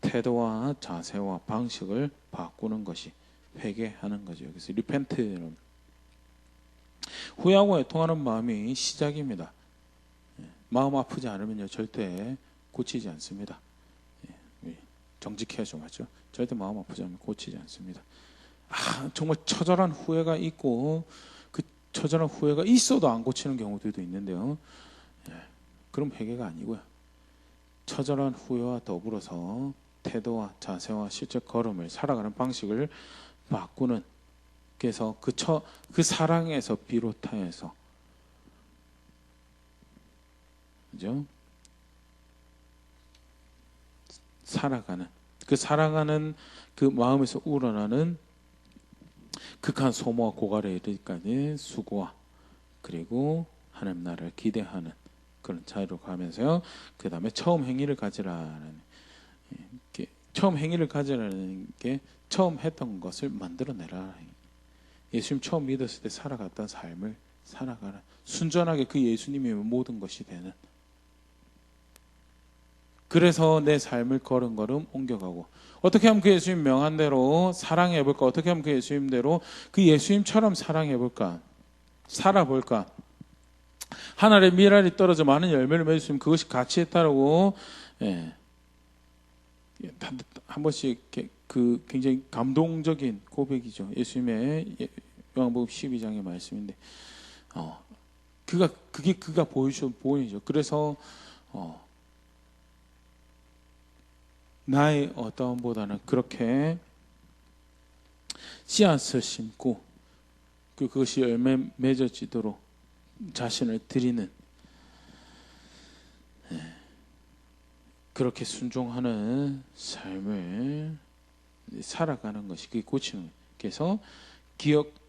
태도와 자세와 방식을 바꾸는 것이 회개하는 거죠. 여기서 리펜트는 후회하고 애통하는 마음이 시작입니다. 마음 아프지 않으면요 절대 고치지 않습니다. 정직해야죠, 맞죠? 절대 마음 아프지 않으면 고치지 않습니다. 정말 처절한 후회가 있고 그 처절한 후회가 있어도 안 고치는 경우들도 있는데요. 그럼 회개가 아니고요. 처절한 후회와 더불어서 태도와 자세와 실제 걸음을 살아가는 방식을 바꾸는, 그래서 그 사랑에서 비롯하여서 그죠? 살아가는 그 사랑하는 그 마음에서 우러나는 극한 소모와 고갈에 이르기까지 수고와 그리고 하나님 나라를 기대하는 그런 자리로 가면서요. 그 다음에 처음 행위를 가지라는 처음 행위를 가지라는 게 처음 했던 것을 만들어내라. 예수님 처음 믿었을 때 살아갔던 삶을 살아가라. 순전하게 그 예수님이 모든 것이 되는. 그래서 내 삶을 걸음걸음 옮겨가고 어떻게 하면 그 예수님 명한 대로 사랑해볼까? 어떻게 하면 그 예수님대로 그 예수님처럼 사랑해볼까? 살아볼까? 하늘에 밀알이 떨어져 많은 열매를 맺을 수 있는 그것이 가치 있다라고 한 번씩 그 굉장히 감동적인 고백이죠. 예수님의 요한복음 12장의 말씀인데 그게 그가 보이죠. 그래서 나의 어떠함보다는 그렇게 씨앗을 심고 그것이 열매 맺어지도록 자신을 드리는 그렇게 순종하는 삶을 살아가는 것이 그게 고치는 거예요. 그래서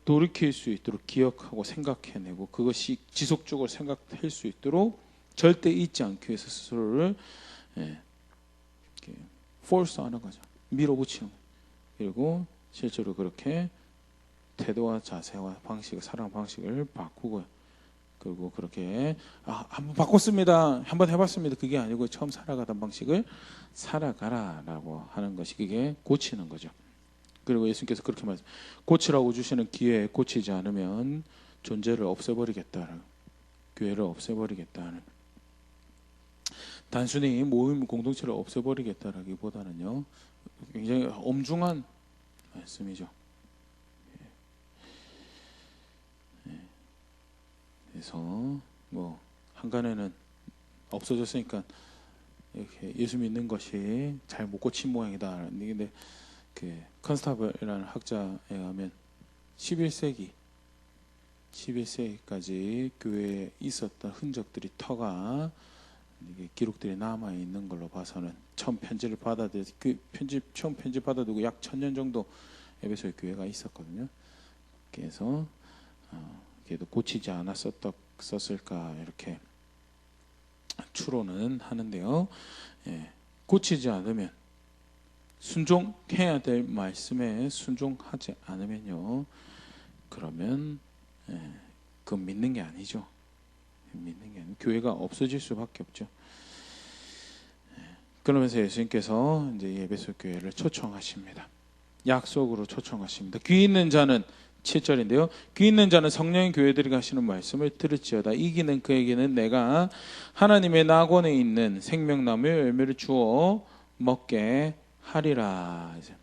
돌이킬 수 있도록 기억하고 생각해내고 그것이 지속적으로 생각할 수 있도록 절대 잊지 않기 위해서 스스로를 force하는 거죠. 밀어붙이는 거예요. 그리고 실제로 그렇게 태도와 자세와 방식을 살아가는 방식을 바꾸고요. 그리고 그렇게 한번 바꿨습니다. 한번 해봤습니다. 그게 아니고 처음 살아가던 방식을 살아가라라고 하는 것이 그게 고치는 거죠. 그리고 예수님께서 그렇게 말씀, 고치라고 주시는 기회에 고치지 않으면 존재를 없애버리겠다는, 교회를 없애버리겠다는, 단순히 모임 공동체를 없애버리겠다라기보다는요 굉장히 엄중한 말씀이죠. 그래서 뭐 한간에는 없어졌으니까 이렇게 예수 믿는 것이 잘 못 고친 모양이다. 근데 그 컨스타블이라는 학자에 의하면 11세기까지 교회에 있었던 흔적들이 터가 이게 기록들이 남아 있는 걸로 봐서는 처음 편지를 받아들여서 처음 편지 받아두고 약 1000년 정도 에베소의 교회가 있었거든요. 그래서 그래도 고치지 않았었을까 이렇게 추론은 하는데요. 고치지 않으면 순종해야 될 말씀에 순종하지 않으면요, 그러면 그건 믿는 게 아니죠. 믿는 게 아니고 교회가 없어질 수밖에 없죠. 그러면서 예수님께서 이제 에베소 교회를 초청하십니다. 약속으로 초청하십니다. 귀 있는 자는 7절인데요. 귀 있는 자는 성령의 교회들이 하시는 말씀을 들을지어다. 이기는 그에게는 내가 하나님의 낙원에 있는 생명나무의 열매를 주어 먹게 하리라. 이제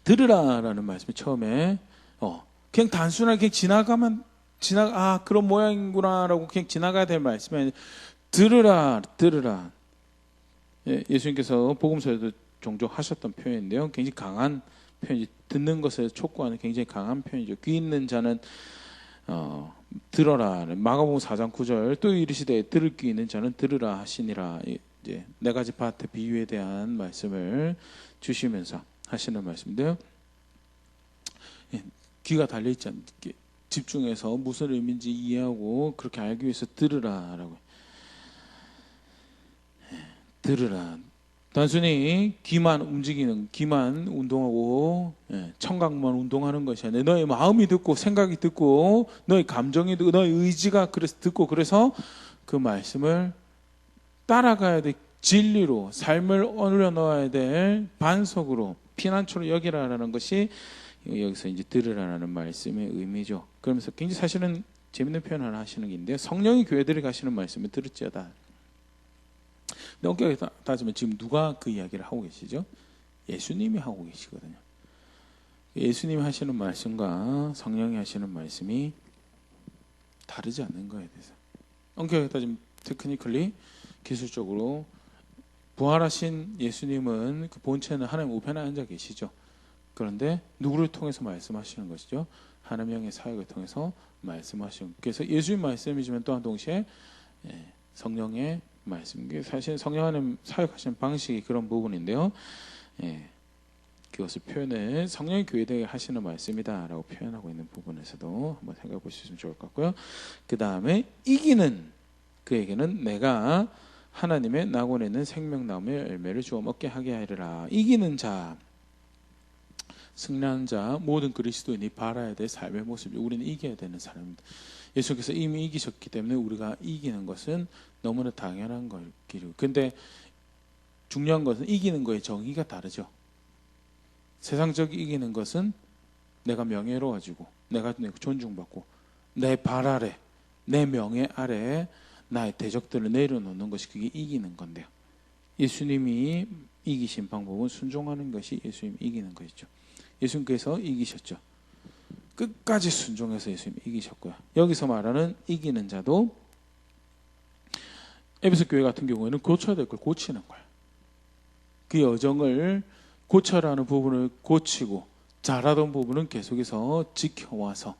들으라라는 말씀이 처음에 그냥 단순하게 지나가면 그런 모양이구나라고 그냥 지나가야 될 말씀이 아니라 들으라. 예수님께서 복음서에도 종종 하셨던 표현인데요. 굉장히 강한 표현이, 듣는 것에 촉구하는 굉장히 강한 표현이죠. 귀 있는 자는 들어라. 마가복음 4장 9절 또 이르시되 들을 귀 있는 자는 들으라 하시니라. 이제 네 가지 밭의 비유에 대한 말씀을 주시면서 하시는 말씀인데요. 귀가 달려있지 않게 집중해서 무슨 의미인지 이해하고 그렇게 알기 위해서 들으라라고. 들으라. 단순히 귀만 움직이는, 귀만 운동하고 청각만 운동하는 것이 아니라 너의 마음이 듣고 생각이 듣고 너의 감정이 듣고 너의 의지가 듣고 그래서 그 말씀을 따라가야 돼. 진리로 삶을 올려놓아야 될 반석으로 피난처로 여기라라는 것이 여기서 이제 들으라는 말씀의 의미죠. 그러면서 굉장히 사실은 재밌는 표현 하나 하시는 게 있는데요. 성령이 교회들이 가시는 말씀을 들을지어다. 근데 엄격히 따지면 지금 누가 그 이야기를 하고 계시죠? 예수님이 하고 계시거든요. 예수님이 하시는 말씀과 성령이 하시는 말씀이 다르지 않는 거에 대해서 엄격히 따지면 테크니컬리 기술적으로 부활하신 예수님은 그 본체는 하나님 우편에 앉아 계시죠. 그런데 누구를 통해서 말씀하시는 것이죠? 하나님의 사역을 통해서 말씀하시는. 그래서 예수님 말씀이지만 또한 동시에 성령의 말씀. 사실 성령 하나님 사역하시는 방식이 그런 부분인데요. 그것을 표현을 성령의 교회에 하시는 말씀이다라고 표현하고 있는 부분에서도 한번 생각해 보시면 좋을 것 같고요. 그 다음에 이기는 그에게는 내가 하나님의 낙원에 있는 생명나무의 열매를 주어 먹게 하게 하리라. 이기는 자, 승리하는 자, 모든 그리스도인이 바라야 될 삶의 모습이 우리는 이겨야 되는 사람입니다. 예수께서 이미 이기셨기 때문에 우리가 이기는 것은 너무나 당연한 것이고, 근데 중요한 것은 이기는 거의 정의가 다르죠. 세상적 이기는 것은 내가 명예로워지고 내가 존중받고 내 발 아래, 내 명예 아래 나의 대적들을 내려놓는 것이 그게 이기는 건데요. 예수님이 이기신 방법은 순종하는 것이 예수님이 이기는 것이죠. 예수님께서 이기셨죠. 끝까지 순종해서 예수님이 이기셨고요. 여기서 말하는 이기는 자도 에베소 교회 같은 경우에는 고쳐야 될 걸 고치는 거예요. 그 여정을 고쳐야 하는 부분을 고치고 잘하던 부분은 계속해서 지켜와서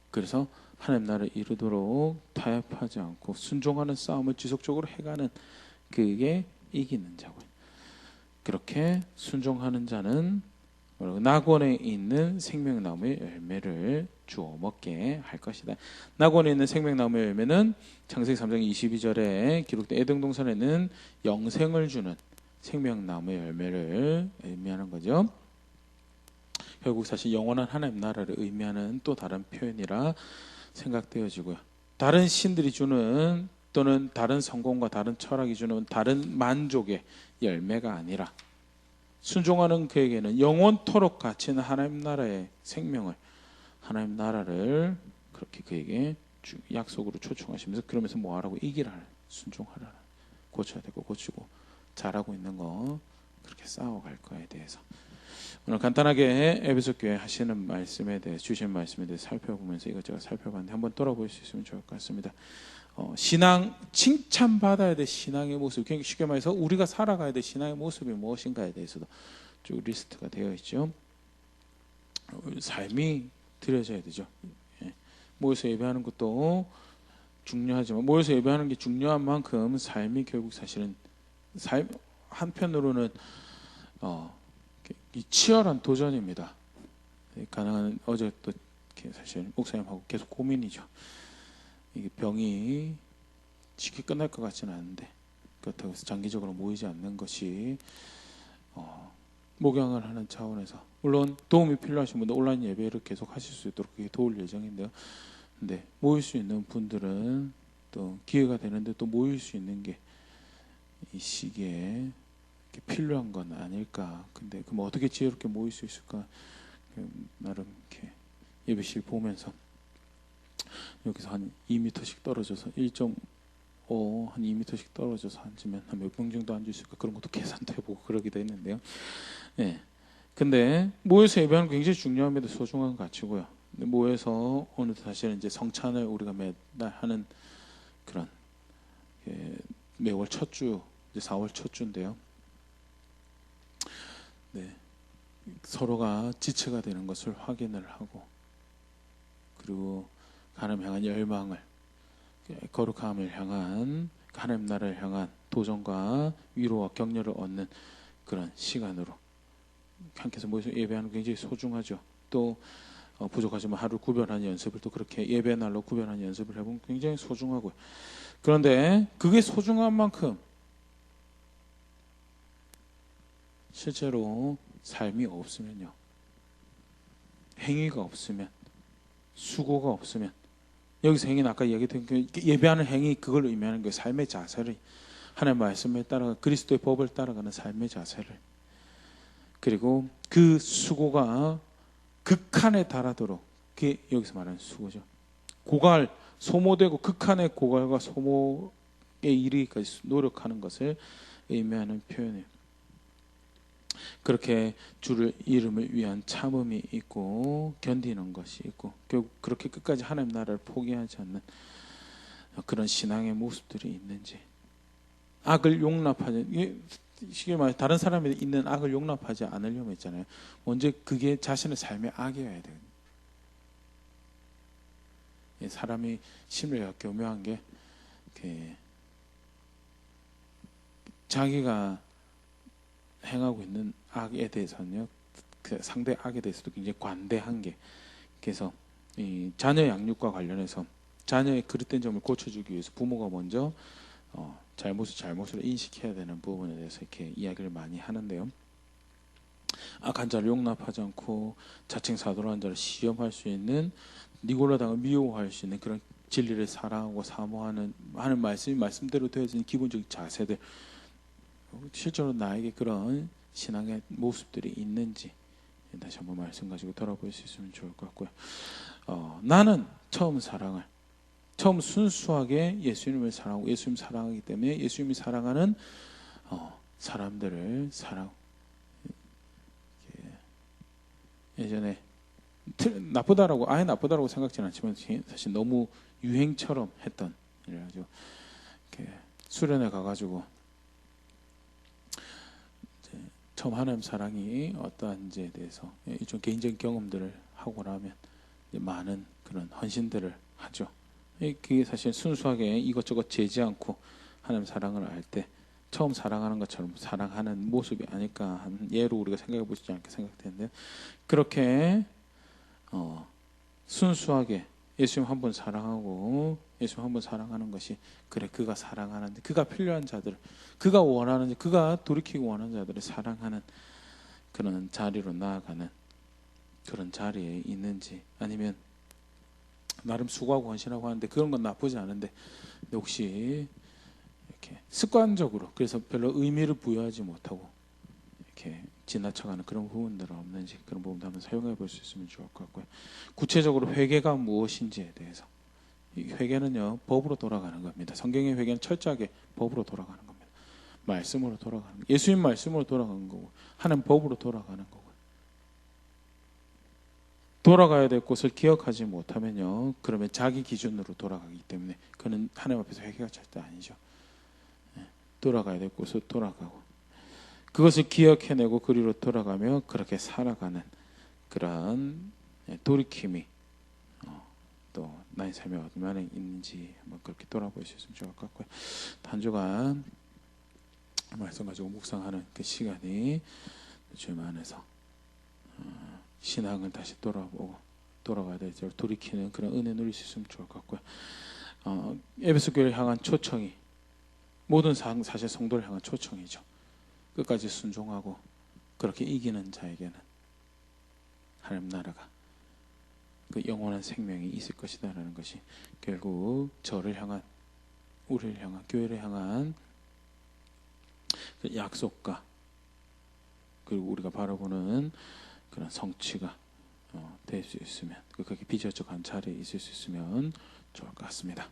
그래서 하나님 나라를 이루도록 타협하지 않고 순종하는 싸움을 지속적으로 해가는 그게 이기는 자고요. 그렇게 순종하는 자는 낙원에 있는 생명나무의 열매를 주어 먹게 할 것이다. 낙원에 있는 생명나무의 열매는 창세기 3장 22절에 기록된 에덴 동산에는 영생을 주는 생명나무의 열매를 의미하는 거죠. 결국 사실 영원한 하나님 나라를 의미하는 또 다른 표현이라 생각되어지고요. 다른 신들이 주는 또는 다른 성공과 다른 철학이 주는 다른 만족의 열매가 아니라 순종하는 그에게는 영원토록 갇힌 하나님 나라의 생명을, 하나님 나라를 그렇게 그에게 약속으로 초청하시면서 그러면서 뭐 하라고? 이기라, 순종하라, 고쳐야 되고 고치고 잘하고 있는 거 그렇게 싸워갈 거에 대해서 오늘 간단하게 에베소 교회 하시는 말씀에 대해 주신 말씀에 대해 살펴보면서 이것저것 살펴봤는데 한번 돌아볼 수 있으면 좋을 것 같습니다. 신앙 칭찬받아야 될 신앙의 모습, 굉장히 쉽게 말해서 우리가 살아가야 될 신앙의 모습이 무엇인가에 대해서도 쭉 리스트가 되어 있죠. 삶이 드려져야 되죠. 모여서 예배하는 것도 중요하지만 모여서 예배하는 게 중요한 만큼 삶이 결국 사실은 삶 한편으로는 이 치열한 도전입니다. 가능한 어제 또 사실 목사님하고 계속 고민이죠. 이게 병이 쉽게 끝날 것 같지는 않은데 그렇다고 해서 장기적으로 모이지 않는 것이 목양을 하는 차원에서 물론 도움이 필요하신 분들 온라인 예배를 계속 하실 수 있도록 도울 예정인데요. 근데 모일 수 있는 분들은 또 기회가 되는데 또 모일 수 있는 게 이 시기에 필요한 건 아닐까. 근데 그럼 어떻게 지혜롭게 모일 수 있을까? 나름 이렇게 예배실 보면서 여기서 한 2m씩 떨어져서 1.5 한 2m씩 떨어져서 앉으면 한 몇 명 정도 앉을 수 있을까? 그런 것도 계산도 해보고 그러기도 했는데요. 네. 근데 모여서 예배하는 게 굉장히 중요합니다. 소중한 가치고요. 근데 모여서 오늘 사실은 이제 성찬을 우리가 매달 하는 그런 매월 첫 주, 이제 4월 첫 주인데요. 네. 서로가 지체가 되는 것을 확인을 하고 그리고 하나님 향한 열망을 거룩함을 향한 하나님 나라를 향한 도전과 위로와 격려를 얻는 그런 시간으로 함께서 모여서 예배하는 게 굉장히 소중하죠. 또 부족하지만 하루 구별하는 연습을 또 그렇게 예배 날로 구별하는 연습을 해보면 굉장히 소중하고요. 그런데 그게 소중한 만큼 실제로 삶이 없으면요, 행위가 없으면, 수고가 없으면, 여기서 행위는 아까 얘기했던 예배하는 행위, 그걸 의미하는 거예요. 삶의 자세를, 하나님의 말씀에 따라 그리스도의 법을 따라가는 삶의 자세를, 그리고 그 수고가 극한에 달하도록, 그게 여기서 말하는 수고죠. 고갈, 소모되고 극한의 고갈과 소모에 이르기까지 노력하는 것을 의미하는 표현이에요. 그렇게 주를 이름을 위한 참음이 있고 견디는 것이 있고 결국 그렇게 끝까지 하나님 나라를 포기하지 않는 그런 신앙의 모습들이 있는지, 악을 용납하지, 쉽게 말해 다른 사람이 있는 악을 용납하지 않으려면 했잖아요. 먼저 그게 자신의 삶의 악이어야 돼요. 사람이 심리가 교묘한 게 자기가 행하고 있는 악에 대해서는요, 그 상대 악에 대해서도 굉장히 관대한 게, 그래서 이 자녀 양육과 관련해서 자녀의 그릇된 점을 고쳐주기 위해서 부모가 먼저 잘못을 인식해야 되는 부분에 대해서 이렇게 이야기를 많이 하는데요. 악한 자를 용납하지 않고 자칭사도한 자를 시험할 수 있는, 니골라당을 미워할 수 있는 그런 진리를 사랑하고 사모하는 하는 말씀대로 되어진 기본적인 자세들, 실제로 나에게 그런 신앙의 모습들이 있는지 다시 한번 말씀 가지고 돌아볼 수 있으면 좋을 것 같고요. 나는 처음 순수하게 예수님을 사랑하고 예수님 사랑하기 때문에 예수님이 사랑하는 사람들을 예전에 아예 나쁘다라고 생각지는 않지만 사실 너무 유행처럼 했던 이래가지고 수련회 가가지고 처음 하나님 사랑이 어떠한지에 대해서 일종 개인적인 경험들을 하고 나면 많은 그런 헌신들을 하죠. 그게 사실 순수하게 이것저것 재지 않고 하나님 사랑을 알 때 처음 사랑하는 것처럼 사랑하는 모습이 아닐까 하는 예로 우리가 생각해 보시지 않게 생각되는데, 그렇게 순수하게 예수님 한 분 사랑하고 예수님 한 분 사랑하는 것이, 그래 그가 사랑하는데 그가 필요한 자들, 그가 원하는, 그가 돌이키고 원하는 자들을 사랑하는 그런 자리로 나아가는 그런 자리에 있는지, 아니면 나름 수고하고 헌신하고 하는데 그런 건 나쁘지 않은데 혹시 이렇게 습관적으로 그래서 별로 의미를 부여하지 못하고 이렇게 지나쳐가는 그런 부분들은 없는지, 그런 부분도 한번 사용해 볼 수 있으면 좋을 것 같고요. 구체적으로 회개가 무엇인지에 대해서, 이 회개는요 법으로 돌아가는 겁니다. 성경의 회개는 철저하게 법으로 돌아가는 겁니다. 말씀으로 돌아가는 거예요. 예수님 말씀으로 돌아가는 거고 하나님 법으로 돌아가는 거고요. 돌아가야 될 곳을 기억하지 못하면요, 그러면 자기 기준으로 돌아가기 때문에 그는 하나님 앞에서 회개가 절대 아니죠. 돌아가야 될 곳으로 돌아가고 그것을 기억해내고 그리로 돌아가며 그렇게 살아가는 그런 돌이킴이 또 나의 삶에 얼마나 있는지 한번 그렇게 돌아볼 수 있으면 좋을 것 같고요. 한 주간 말씀 가지고 묵상하는 그 시간이 주님 안에서 신앙을 다시 돌아보고 돌아가야 될 줄 돌이키는 그런 은혜 누릴 수 있으면 좋을 것 같고요. 에베소 교회를 향한 초청이 모든 사실 성도를 향한 초청이죠. 끝까지 순종하고 그렇게 이기는 자에게는 하나님 나라가 그 영원한 생명이 있을 것이다라는 것이 결국 저를 향한 우리를 향한 교회를 향한 그 약속과 그리고 우리가 바라보는 그런 성취가 될 수 있으면 그렇게 비전적 관찰에 있을 수 있으면 좋을 것 같습니다.